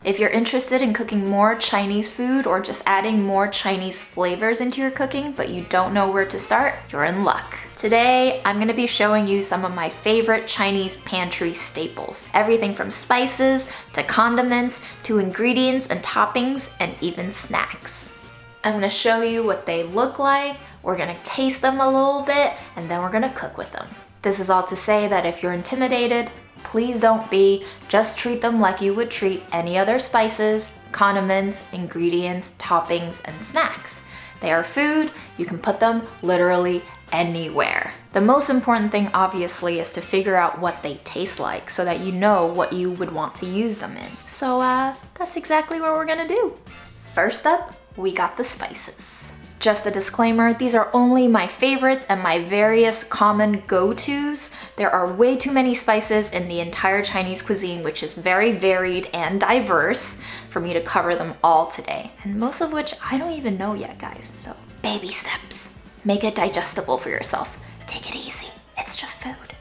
If you're interested in cooking more Chinese food or just adding more Chinese flavors into your cooking, but you don't know where to start, you're in luck. Today, I'm gonna be showing you some of my favorite Chinese pantry staples. Everything from spices, to condiments, to ingredients and toppings, and even snacks. I'm gonna show you what they look like, we're gonna taste them a little bit, and then we're gonna cook with them. This is all to say that if you're intimidated, please don't be. Just treat them like you would treat any other spices, condiments, ingredients, toppings, and snacks. They are food, you can put them literally anywhere. The most important thing obviously is to figure out what they taste like so that you know what you would want to use them in. So that's exactly what we're gonna do. First up, we got the spices. Just a disclaimer, these are only my favorites and my various common go-tos. There are way too many spices in the entire Chinese cuisine, which is very varied and diverse, for me to cover them all today. And most of which I don't even know yet, guys. So baby steps. Make it digestible for yourself. Take it easy, it's just food.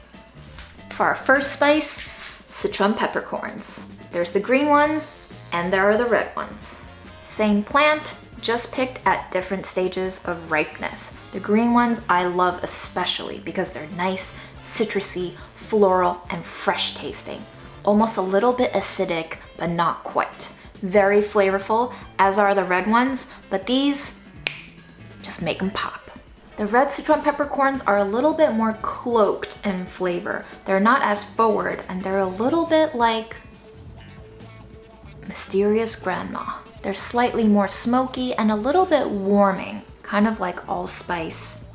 For our first spice, Szechuan peppercorns. There's the green ones and there are the red ones. Same plant, just picked at different stages of ripeness. The green ones I love especially because they're nice, citrusy, floral, and fresh tasting. Almost a little bit acidic, but not quite. Very flavorful, as are the red ones, but these just make them pop. The red Szechuan peppercorns are a little bit more cloaked in flavor. They're not as forward, and they're a little bit like mysterious grandma. They're slightly more smoky and a little bit warming, kind of like allspice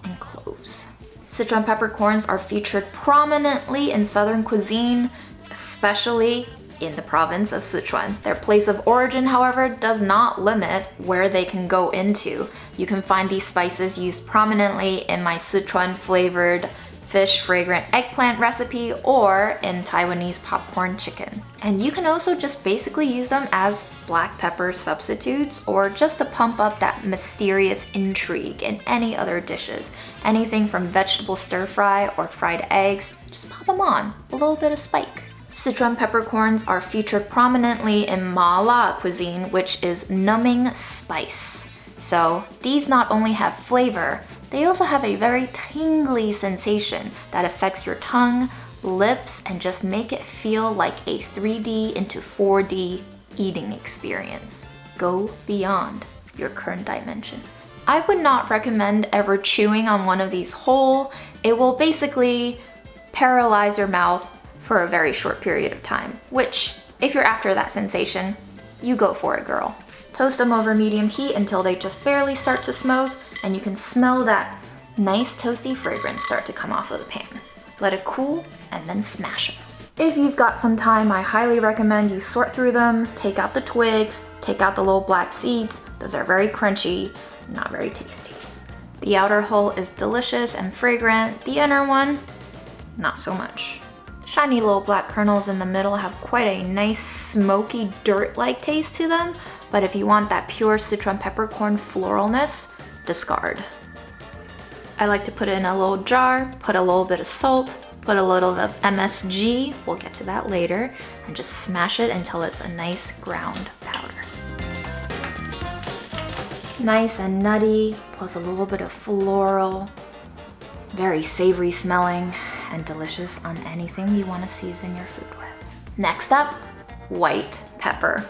and cloves. Szechuan peppercorns are featured prominently in Southern cuisine, especially in the province of Sichuan. Their place of origin, however, does not limit where they can go into. You can find these spices used prominently in my Sichuan flavored fish fragrant eggplant recipe or in Taiwanese popcorn chicken. And you can also just basically use them as black pepper substitutes or just to pump up that mysterious intrigue in any other dishes. Anything from vegetable stir fry or fried eggs, just pop them on, a little bit of spike. Szechuan peppercorns are featured prominently in Mala cuisine, which is numbing spice. So these not only have flavor, they also have a very tingly sensation that affects your tongue, lips, and just make it feel like a 3D into 4D eating experience. Go beyond your current dimensions. I would not recommend ever chewing on one of these whole. It will basically paralyze your mouth for a very short period of time, which, if you're after that sensation, you go for it, girl. Toast them over medium heat until they just barely start to smoke, and you can smell that nice toasty fragrance start to come off of the pan. Let it cool and then smash them. If you've got some time, I highly recommend you sort through them, take out the twigs, take out the little black seeds. Those are very crunchy, not very tasty. The outer hull is delicious and fragrant. The inner one, not so much. Shiny little black kernels in the middle have quite a nice smoky dirt-like taste to them, but if you want that pure Szechuan peppercorn floralness, discard. I like to put it in a little jar, put a little bit of salt, put a little of MSG, we'll get to that later, and just smash it until it's a nice ground powder. Nice and nutty, plus a little bit of floral, very savory smelling, and delicious on anything you want to season your food with. Next up, white pepper.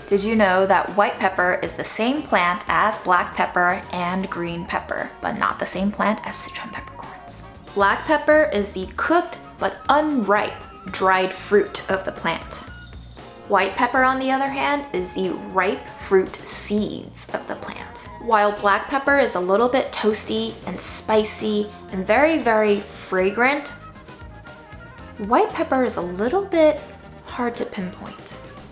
Did you know that white pepper is the same plant as black pepper and green pepper, but not the same plant as Szechuan peppercorns? Black pepper is the cooked but unripe dried fruit of the plant. White pepper, on the other hand, is the ripe fruit seeds of the plant. While black pepper is a little bit toasty and spicy and very, very fragrant, white pepper is a little bit hard to pinpoint,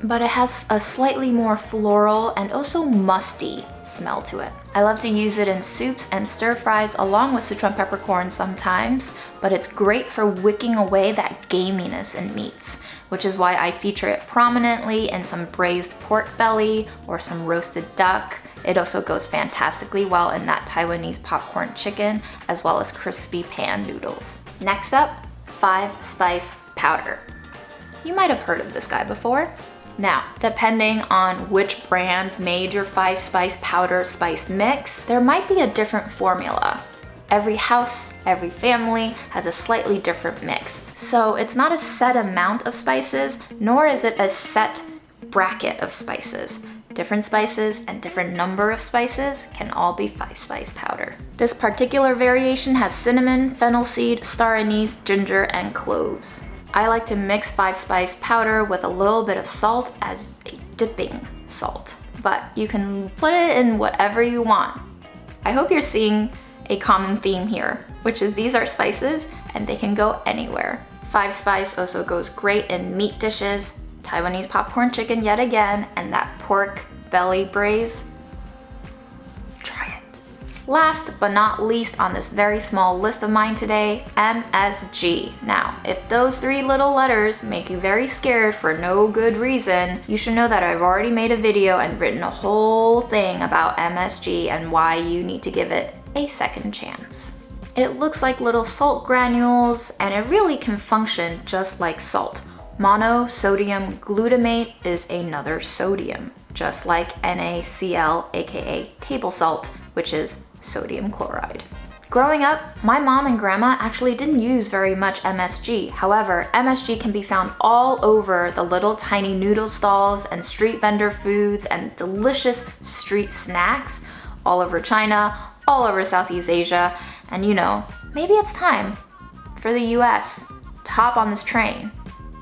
but it has a slightly more floral and also musty smell to it. I love to use it in soups and stir fries along with Szechuan peppercorns sometimes, but it's great for wicking away that gaminess in meats, which is why I feature it prominently in some braised pork belly or some roasted duck. It also goes fantastically well in that Taiwanese popcorn chicken, as well as crispy pan noodles. Next up, 5-spice powder. You might have heard of this guy before. Now, depending on which brand made your 5-spice powder spice mix, there might be a different formula. Every house, every family has a slightly different mix. So it's not a set amount of spices, nor is it a set bracket of spices. Different spices and different number of spices can all be 5-spice powder. This particular variation has cinnamon, fennel seed, star anise, ginger, and cloves. I like to mix 5-spice powder with a little bit of salt as a dipping salt, but you can put it in whatever you want. I hope you're seeing a common theme here, which is these are spices and they can go anywhere. 5-spice also goes great in meat dishes, Taiwanese popcorn chicken yet again, and that pork belly braise. Try it. Last but not least on this very small list of mine today, MSG. Now, if those 3 little letters make you very scared for no good reason, you should know that I've already made a video and written a whole thing about MSG and why you need to give it a second chance. It looks like little salt granules and it really can function just like salt. Monosodium glutamate is another sodium, just like NaCl, aka table salt, which is sodium chloride. Growing up, my mom and grandma actually didn't use very much MSG. However, MSG can be found all over the little tiny noodle stalls and street vendor foods and delicious street snacks all over China, all over Southeast Asia, and you know, maybe it's time for the US to hop on this train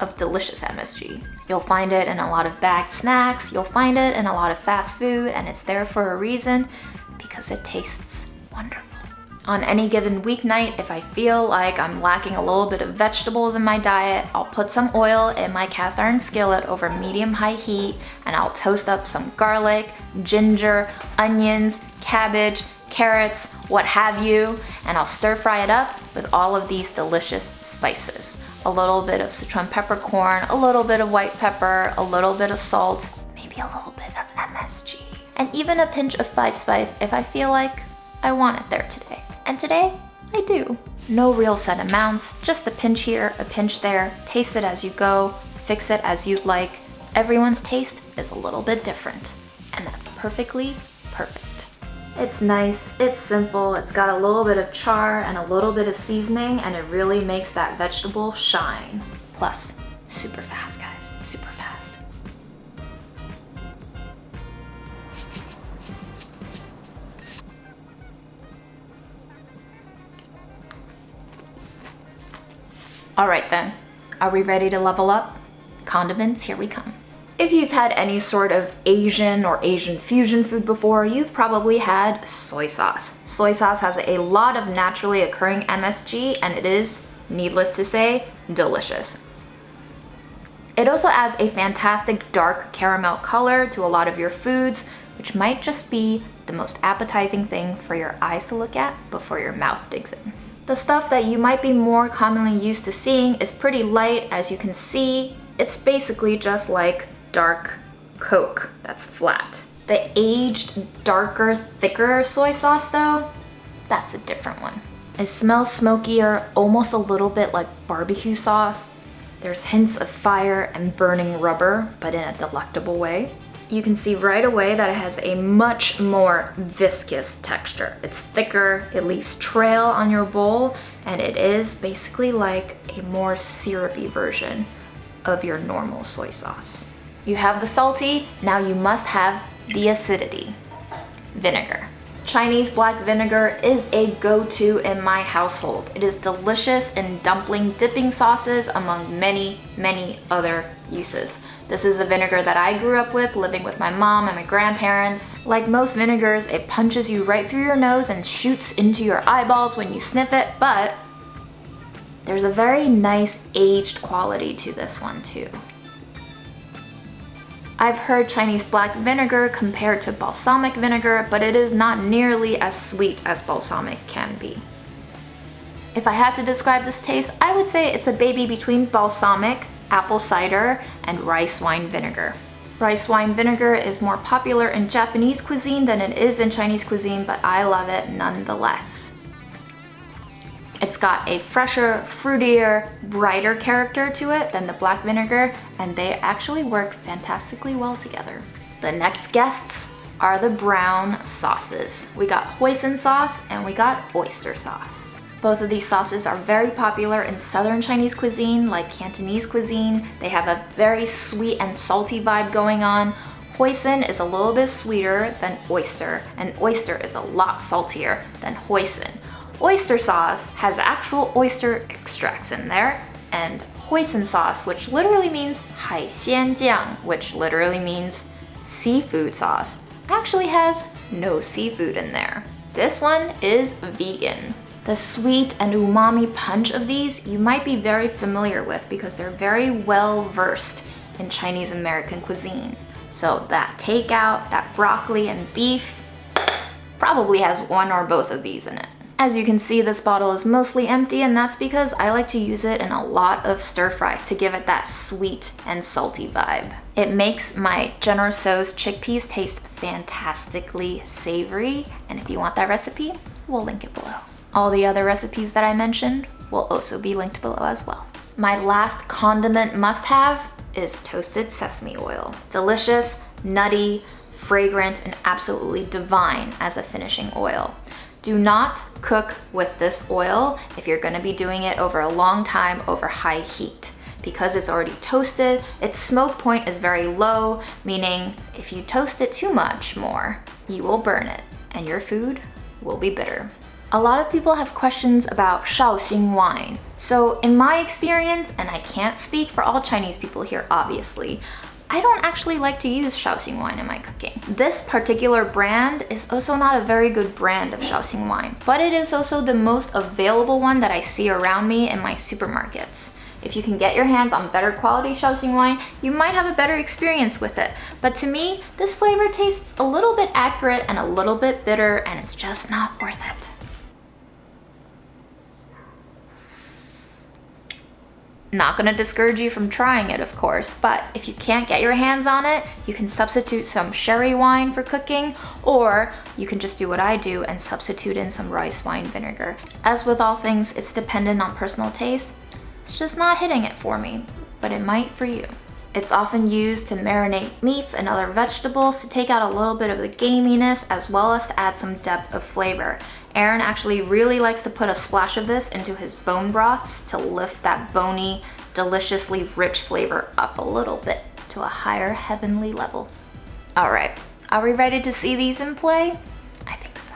of delicious MSG. You'll find it in a lot of bagged snacks, you'll find it in a lot of fast food, and it's there for a reason, because it tastes wonderful. On any given weeknight, if I feel like I'm lacking a little bit of vegetables in my diet, I'll put some oil in my cast iron skillet over medium-high heat, and I'll toast up some garlic, ginger, onions, cabbage, carrots, what have you, and I'll stir fry it up with all of these delicious spices. A little bit of Szechuan peppercorn, a little bit of white pepper, a little bit of salt, maybe a little bit of MSG, and even a pinch of 5-spice if I feel like I want it there today. And today, I do. No real set amounts, just a pinch here, a pinch there, taste it as you go, fix it as you'd like. Everyone's taste is a little bit different, and that's perfectly perfect. It's nice, it's simple, it's got a little bit of char and a little bit of seasoning, and it really makes that vegetable shine. Plus, super fast, guys, super fast. All right then, are we ready to level up? Condiments, here we come. If you've had any sort of Asian or Asian fusion food before, you've probably had soy sauce. Soy sauce has a lot of naturally occurring MSG, and it is, needless to say, delicious. It also adds a fantastic dark caramel color to a lot of your foods, which might just be the most appetizing thing for your eyes to look at before your mouth digs in. The stuff that you might be more commonly used to seeing is pretty light, as you can see. It's basically just like dark Coke that's flat. The aged, darker, thicker soy sauce though, that's a different one. It smells smokier, almost a little bit like barbecue sauce. There's hints of fire and burning rubber, but in a delectable way. You can see right away that it has a much more viscous texture. It's thicker, it leaves trail on your bowl, and it is basically like a more syrupy version of your normal soy sauce. You have the salty, now you must have the acidity. Vinegar. Chinese black vinegar is a go-to in my household. It is delicious in dumpling dipping sauces, among many, many other uses. This is the vinegar that I grew up with, living with my mom and my grandparents. Like most vinegars, it punches you right through your nose and shoots into your eyeballs when you sniff it, but there's a very nice aged quality to this one too. I've heard Chinese black vinegar compared to balsamic vinegar, but it is not nearly as sweet as balsamic can be. If I had to describe this taste, I would say it's a baby between balsamic, apple cider, and rice wine vinegar. Rice wine vinegar is more popular in Japanese cuisine than it is in Chinese cuisine, but I love it nonetheless. It's got a fresher, fruitier, brighter character to it than the black vinegar, and they actually work fantastically well together. The next guests are the brown sauces. We got Hoisin sauce and we got oyster sauce. Both of these sauces are very popular in southern Chinese cuisine, like Cantonese cuisine. They have a very sweet and salty vibe going on. Hoisin is a little bit sweeter than oyster, and oyster is a lot saltier than Hoisin. Oyster sauce has actual oyster extracts in there, and Hoisin sauce, which literally means 海鲜酱, which literally means seafood sauce, actually has no seafood in there. This one is vegan. The sweet and umami punch of these you might be very familiar with because they're very well versed in Chinese American cuisine. So that takeout, that broccoli and beef probably has one or both of these in it. As you can see, this bottle is mostly empty, and that's because I like to use it in a lot of stir fries to give it that sweet and salty vibe. It makes my Ceniceros chickpeas taste fantastically savory, and if you want that recipe, we'll link it below. All the other recipes that I mentioned will also be linked below as well. My last condiment must-have is toasted sesame oil. Delicious, nutty, fragrant, and absolutely divine as a finishing oil. Do not cook with this oil if you're gonna be doing it over a long time over high heat. Because it's already toasted, its smoke point is very low, meaning if you toast it too much more, you will burn it and your food will be bitter. A lot of people have questions about Shaoxing wine. So in my experience, and I can't speak for all Chinese people here obviously, I don't actually like to use Shaoxing wine in my cooking. This particular brand is also not a very good brand of Shaoxing wine, but it is also the most available one that I see around me in my supermarkets. If you can get your hands on better quality Shaoxing wine, you might have a better experience with it. But to me, this flavor tastes a little bit accurate and a little bit bitter, and it's just not worth it. Not gonna discourage you from trying it, of course, but if you can't get your hands on it, you can substitute some sherry wine for cooking, or you can just do what I do and substitute in some rice wine vinegar. As with all things, it's dependent on personal taste. It's just not hitting it for me, but it might for you. It's often used to marinate meats and other vegetables to take out a little bit of the gaminess as well as to add some depth of flavor. Aaron actually really likes to put a splash of this into his bone broths to lift that bony, deliciously rich flavor up a little bit to a higher heavenly level. All right, are we ready to see these in play? I think so.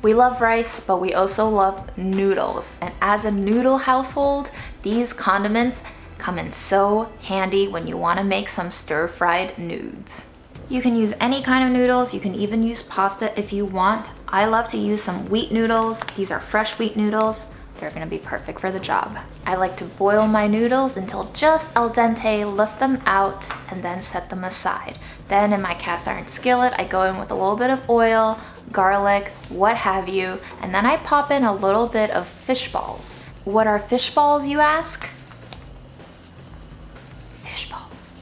We love rice, but we also love noodles. And as a noodle household, these condiments come in so handy when you want to make some stir-fried nudes. You can use any kind of noodles, you can even use pasta if you want. I love to use some wheat noodles. These are fresh wheat noodles. They're gonna be perfect for the job. I like to boil my noodles until just al dente, lift them out, and then set them aside. Then in my cast iron skillet, I go in with a little bit of oil, garlic, what have you, and then I pop in a little bit of fish balls. What are fish balls, you ask? Fish balls.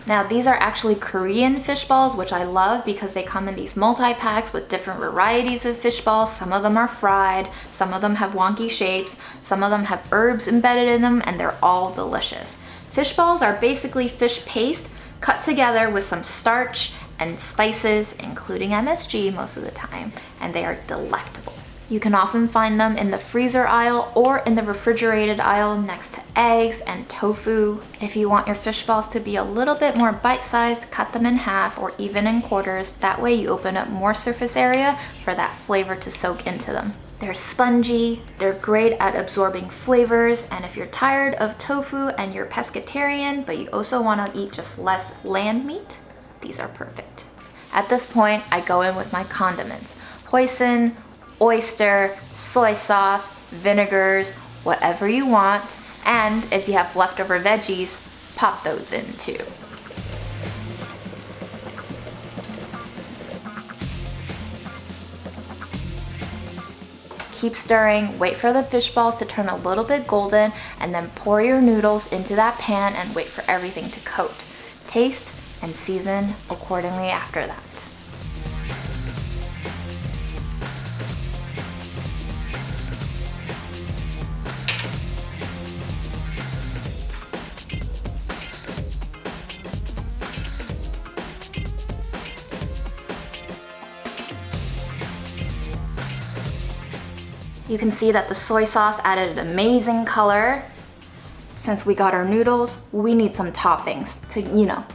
Now these are actually Korean fish balls, which I love because they come in these multi-packs with different varieties of fish balls. Some of them are fried, some of them have wonky shapes, some of them have herbs embedded in them, and they're all delicious. Fish balls are basically fish paste cut together with some starch and spices, including MSG most of the time, and they are delectable. You can often find them in the freezer aisle or in the refrigerated aisle next to eggs and tofu. If you want your fish balls to be a little bit more bite-sized, cut them in half or even in quarters. That way you open up more surface area for that flavor to soak into them. They're spongy, they're great at absorbing flavors, and if you're tired of tofu and you're pescatarian, but you also want to eat just less land meat, these are perfect. At this point, I go in with my condiments. Hoisin, oyster, soy sauce, vinegars, whatever you want. And if you have leftover veggies, pop those in too. Keep stirring, wait for the fish balls to turn a little bit golden, and then pour your noodles into that pan and wait for everything to coat. Taste and season accordingly after that. You can see that the soy sauce added an amazing color. Since we got our noodles, we need some toppings to, you know,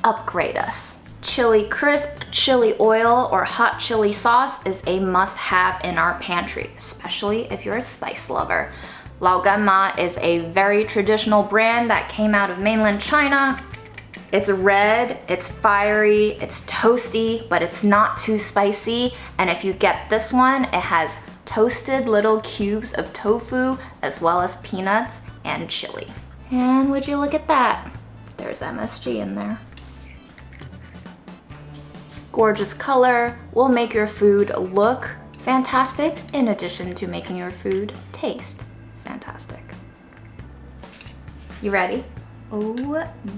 upgrade us. Chili crisp, chili oil, or hot chili sauce is a must-have in our pantry, especially if you're a spice lover. Lao Gan Ma is a very traditional brand that came out of mainland China. It's red, it's fiery, it's toasty, but it's not too spicy. And if you get this one, it has toasted little cubes of tofu as well as peanuts and chili. And would you look at that? There's MSG in there. Gorgeous color will make your food look fantastic in addition to making your food taste fantastic. You ready? Oh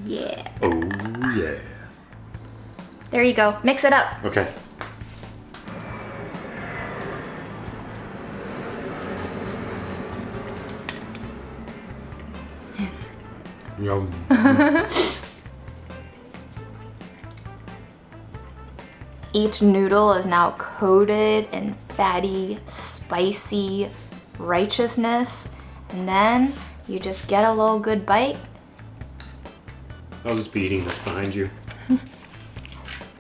yeah. Oh yeah. There you go. Mix it up. Okay. Yum. Each noodle is now coated in fatty, spicy righteousness, and then you just get a little good bite. I'll just be eating this behind you. Oh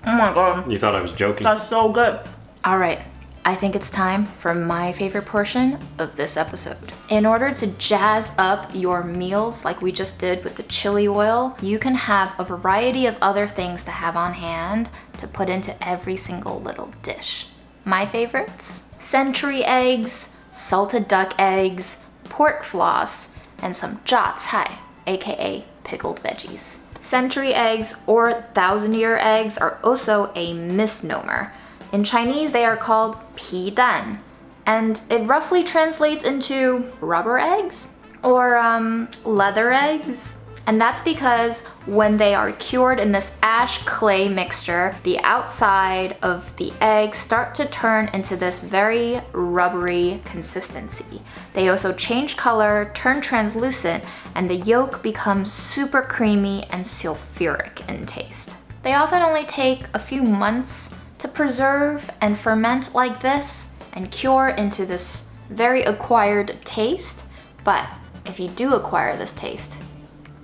my god. You thought I was joking. That's so good. All right, I think it's time for my favorite portion of this episode. In order to jazz up your meals like we just did with the chili oil, you can have a variety of other things to have on hand to put into every single little dish. My favorites? Century eggs, salted duck eggs, pork floss, and some jiao cai, aka pickled veggies. Century eggs or 1,000-year eggs are also a misnomer. In Chinese, they are called pi dan, and it roughly translates into rubber eggs or leather eggs. And that's because when they are cured in this ash clay mixture, the outside of the eggs start to turn into this very rubbery consistency. They also change color, turn translucent, and the yolk becomes super creamy and sulfuric in taste. They often only take a few months to preserve and ferment like this and cure into this very acquired taste, but if you do acquire this taste,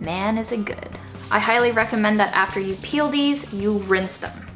man is it good. I highly recommend that after you peel these, you rinse them.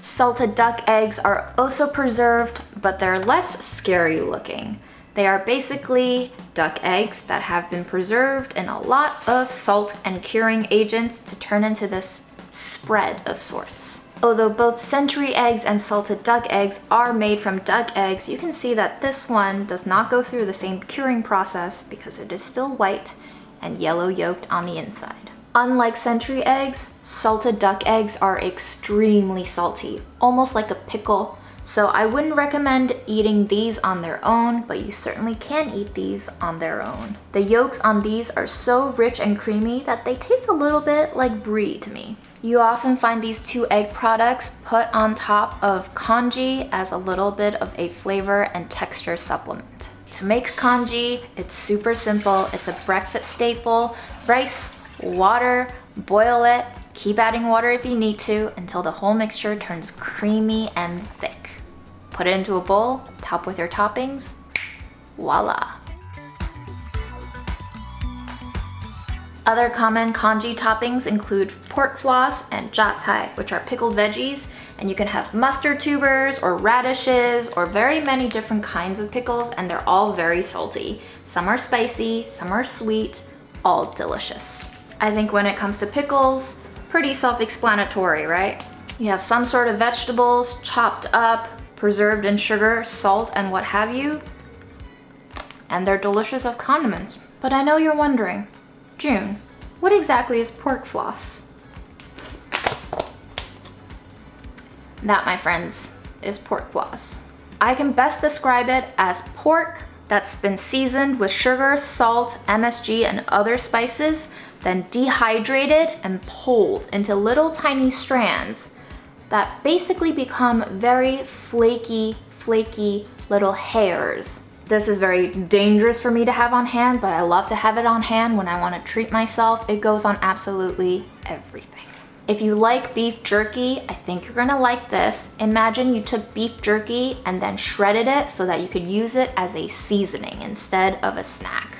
Salted duck eggs are also preserved, but they're less scary looking. They are basically duck eggs that have been preserved in a lot of salt and curing agents to turn into this spread of sorts. Although both century eggs and salted duck eggs are made from duck eggs, you can see that this one does not go through the same curing process because it is still white and yellow yolked on the inside. Unlike century eggs, salted duck eggs are extremely salty, almost like a pickle, so I wouldn't recommend eating these on their own, but you certainly can eat these on their own. The yolks on these are so rich and creamy that they taste a little bit like brie to me. You often find these two egg products put on top of congee as a little bit of a flavor and texture supplement. To make congee, it's super simple. It's a breakfast staple. Rice, water, boil it, keep adding water if you need to until the whole mixture turns creamy and thick. Put it into a bowl, top with your toppings, voila. Other common congee toppings include pork floss and jiao cai, which are pickled veggies, and you can have mustard tubers or radishes or very many different kinds of pickles, and they're all very salty. Some are spicy, some are sweet, all delicious. I think when it comes to pickles, pretty self-explanatory, right? You have some sort of vegetables chopped up, preserved in sugar, salt, and what have you, and they're delicious as condiments. But I know you're wondering, June, what exactly is pork floss? That, my friends, is pork floss. I can best describe it as pork that's been seasoned with sugar, salt, MSG, and other spices, then dehydrated and pulled into little tiny strands that basically become very flaky little hairs. This is very dangerous for me to have on hand, but I love to have it on hand when I want to treat myself. It goes on absolutely everything. If you like beef jerky, I think you're gonna like this. Imagine you took beef jerky and then shredded it so that you could use it as a seasoning instead of a snack.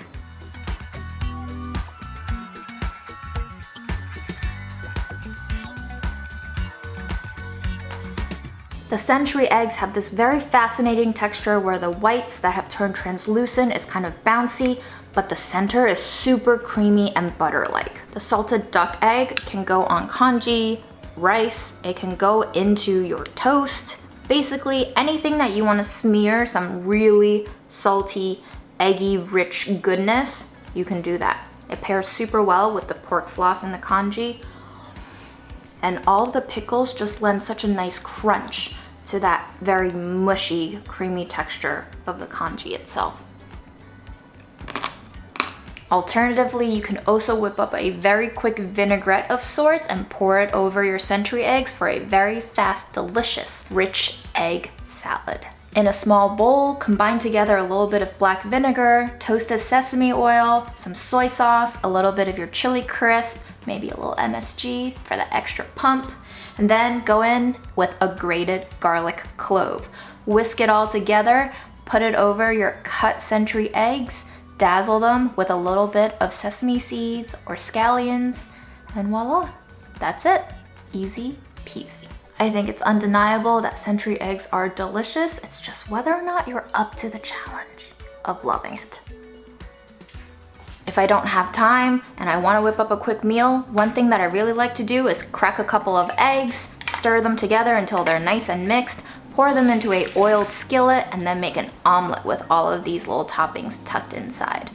The century eggs have this very fascinating texture where the whites that have turned translucent is kind of bouncy, but the center is super creamy and butter-like. The salted duck egg can go on congee, rice, it can go into your toast. Basically, anything that you want to smear some really salty, eggy, rich goodness, you can do that. It pairs super well with the pork floss and the congee. And all the pickles just lend such a nice crunch to that very mushy, creamy texture of the congee itself. Alternatively, you can also whip up a very quick vinaigrette of sorts and pour it over your century eggs for a very fast, delicious, rich egg salad. In a small bowl, combine together a little bit of black vinegar, toasted sesame oil, some soy sauce, a little bit of your chili crisp, maybe a little MSG for the extra pump, and then go in with a grated garlic clove. Whisk it all together, put it over your cut century eggs, dazzle them with a little bit of sesame seeds or scallions, and voila, that's it. Easy peasy. I think it's undeniable that century eggs are delicious. It's just whether or not you're up to the challenge of loving it. If I don't have time and I want to whip up a quick meal, one thing that I really like to do is crack a couple of eggs, stir them together until they're nice and mixed, pour them into a oiled skillet, and then make an omelet with all of these little toppings tucked inside.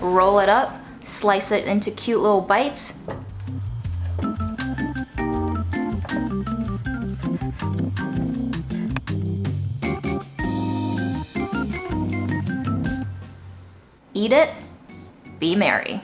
Roll it up, slice it into cute little bites. Eat it, be merry.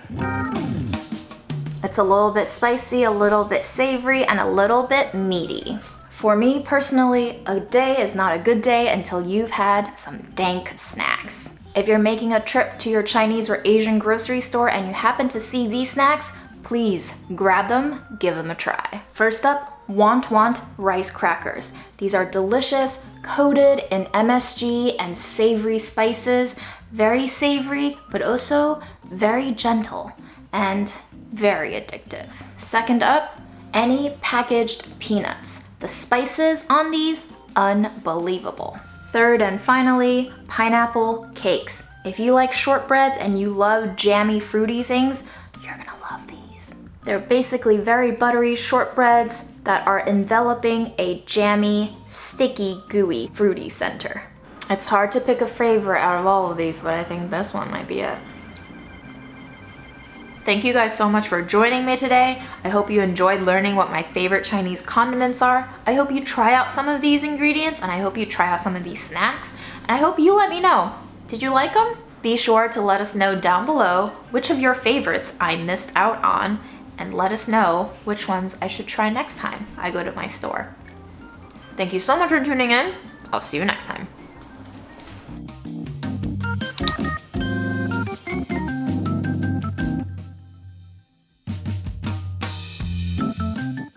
It's a little bit spicy, a little bit savory, and a little bit meaty. For me personally, a day is not a good day until you've had some dank snacks. If you're making a trip to your Chinese or Asian grocery store and you happen to see these snacks, please grab them, give them a try. First up, Want rice crackers. These are delicious, coated in MSG and savory spices. Very savory, but also very gentle and very addictive. Second up, any packaged peanuts. The spices on these, unbelievable. Third and finally, pineapple cakes. If you like shortbreads and you love jammy, fruity things, you're gonna love these. They're basically very buttery shortbreads that are enveloping a jammy, sticky, gooey, fruity center. It's hard to pick a favorite out of all of these, but I think this one might be it. Thank you guys so much for joining me today. I hope you enjoyed learning what my favorite Chinese condiments are. I hope you try out some of these ingredients, and I hope you try out some of these snacks. And I hope you let me know, did you like them? Be sure to let us know down below which of your favorites I missed out on, and let us know which ones I should try next time I go to my store. Thank you so much for tuning in. I'll see you next time.